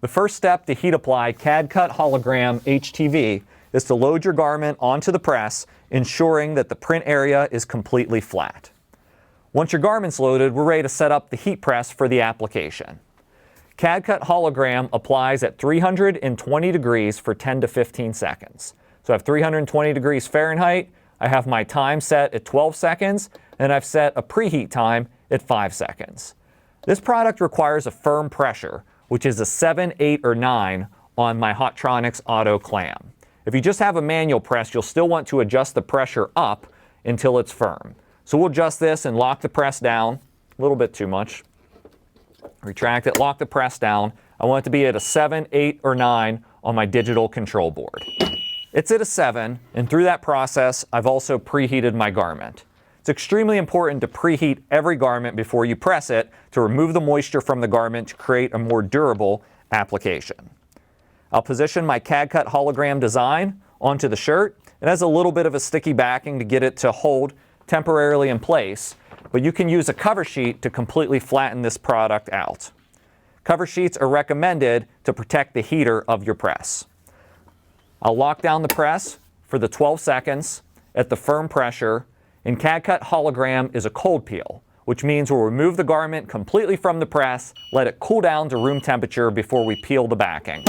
The first step to heat apply CAD-CUT Hologram HTV is to load your garment onto the press, ensuring that the print area is completely flat. Once your garment's loaded, we're ready to set up the heat press for the application. CAD-CUT Hologram applies at 320 degrees for 10 to 15 seconds. So I have 320 degrees Fahrenheit, I have my time set at 12 seconds, and I've set a preheat time at 5 seconds. This product requires a firm pressure, which is a 7, 8, or 9 on my Hotronix Auto Clam. If you just have a manual press, you'll still want to adjust the pressure up until it's firm. So we'll adjust this and lock the press down, a little bit too much. Retract it, lock the press down. I want it to be at a 7, 8, or 9 on my digital control board. It's at a 7, and through that process, I've also preheated my garment. It's extremely important to preheat every garment before you press it to remove the moisture from the garment to create a more durable application. I'll position my CAD-CUT Hologram design onto the shirt. It has a little bit of a sticky backing to get it to hold temporarily in place, but you can use a cover sheet to completely flatten this product out. Cover sheets are recommended to protect the heater of your press. I'll lock down the press for the 12 seconds at the firm pressure, and CAD-CUT Hologram is a cold peel, which means we'll remove the garment completely from the press, let it cool down to room temperature before we peel the backing.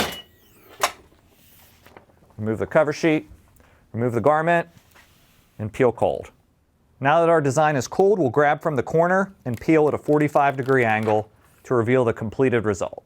Remove the cover sheet, remove the garment, and peel cold. Now that our design is cooled, we'll grab from the corner and peel at a 45-degree angle to reveal the completed result.